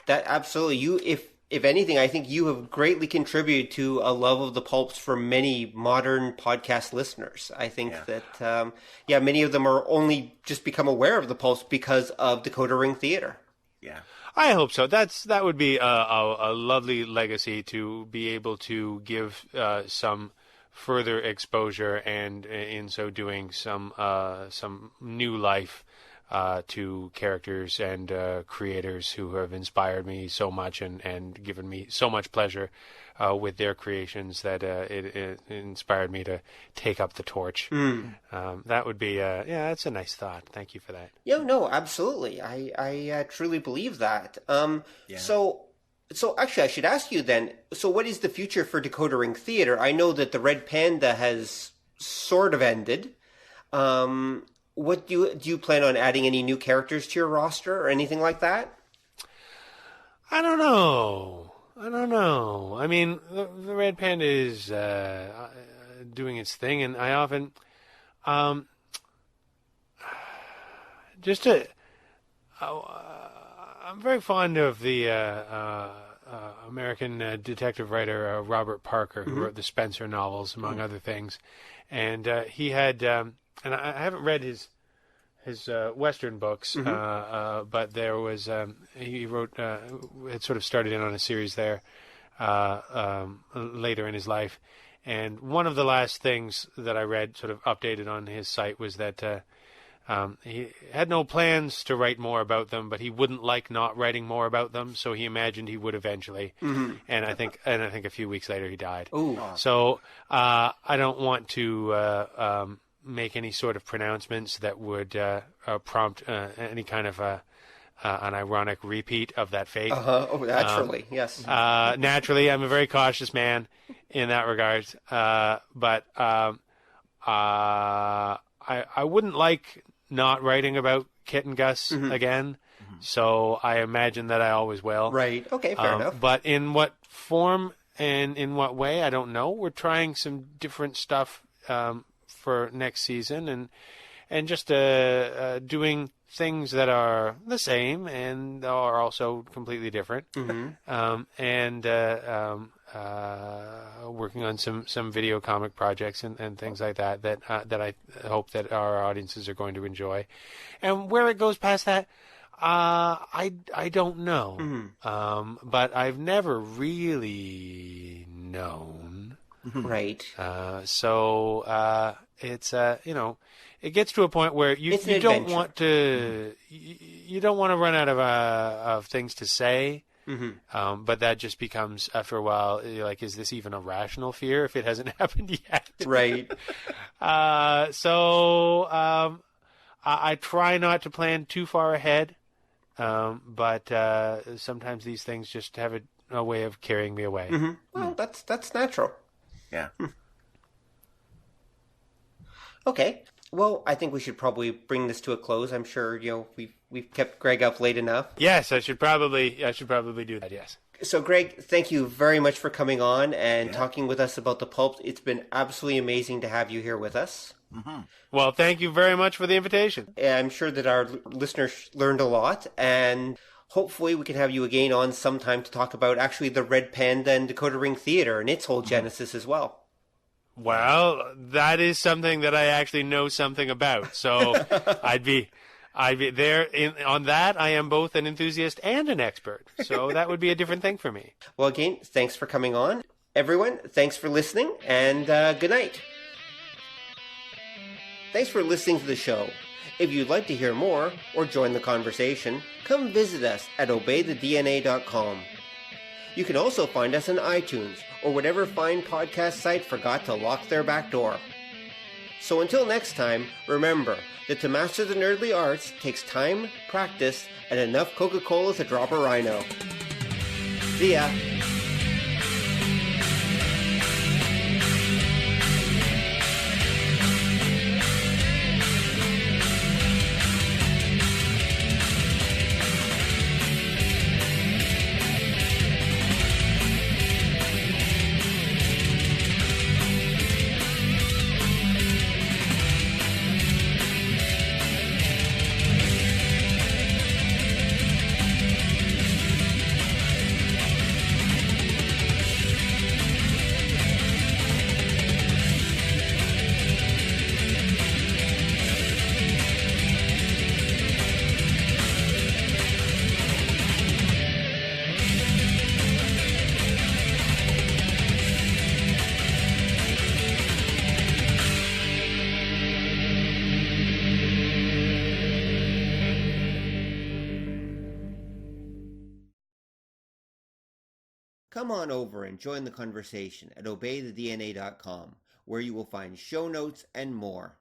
Speaker 1: That absolutely. If anything, I think you have greatly contributed to a love of the pulps for many modern podcast listeners. I think that, many of them are only just become aware of the pulps because of Decoder Ring Theatre.
Speaker 3: Yeah. I hope so. That would be a lovely legacy, to be able to give some further exposure, and in so doing some new life to characters and creators who have inspired me so much and given me so much pleasure with their creations, that it inspired me to take up the torch. That would be, that's a nice thought. Thank you for that.
Speaker 1: Yeah, no, absolutely. I truly believe that. So actually, I should ask you then, so what is the future for Decoder Ring Theatre? I know that the Red Panda has sort of ended. What do you plan on adding any new characters to your roster or anything like that?
Speaker 3: I don't know. I mean, the Red Panda is doing its thing, and I often I'm very fond of the American detective writer Robert Parker, who wrote the Spencer novels, among other things, and he had. And I haven't read his Western books, but there was he wrote had sort of started in on a series there later in his life, and one of the last things that I read, sort of updated on his site, was that he had no plans to write more about them, but he wouldn't like not writing more about them, so he imagined he would eventually. And I think a few weeks later he died.
Speaker 1: Ooh.
Speaker 3: So I don't want to make any sort of pronouncements that would prompt any kind of an ironic repeat of that fate.
Speaker 1: Oh, naturally, yes.
Speaker 3: Naturally, I'm a very cautious man in that regard. But I wouldn't like not writing about Kit and Gus again. So I imagine that I always will.
Speaker 1: Right. Okay, fair enough.
Speaker 3: But in what form and in what way, I don't know. We're trying some different stuff for next season, and just doing things that are the same and are also completely different, and working on some video comic projects and things like that I hope that our audiences are going to enjoy. And where it goes past that, I don't know, but I've never really known.
Speaker 1: Right.
Speaker 3: So it's it gets to a point where you don't want to you don't want to run out of things to say. But that just becomes, after a while, you're like, is this even a rational fear if it hasn't happened yet?
Speaker 1: Right.
Speaker 3: So I try not to plan too far ahead, but sometimes these things just have a way of carrying me away.
Speaker 1: Well, that's natural.
Speaker 4: Yeah.
Speaker 1: Okay. Well, I think we should probably bring this to a close. I'm sure we've kept Greg up late enough.
Speaker 3: Yes, I should probably do that. Yes.
Speaker 1: So, Greg, thank you very much for coming on and talking with us about the Pulps. It's been absolutely amazing to have you here with us.
Speaker 4: Mm-hmm.
Speaker 3: Well, thank you very much for the invitation.
Speaker 1: I'm sure that our listeners learned a lot, and hopefully we can have you again on sometime to talk about actually the Red Panda and Decoder Ring Theatre and its whole genesis as well.
Speaker 3: Well, that is something that I actually know something about. So I'd be there on that. I am both an enthusiast and an expert. So that would be a different thing for me.
Speaker 1: Well, again, thanks for coming on. Everyone, thanks for listening, and good night. Thanks for listening to the show. If you'd like to hear more or join the conversation, come visit us at obeythedna.com. You can also find us on iTunes or whatever fine podcast site forgot to lock their back door. So until next time, remember that to master the nerdly arts takes time, practice, and enough Coca-Cola to drop a rhino. See ya! Come on over and join the conversation at obeythedna.com, where you will find show notes and more.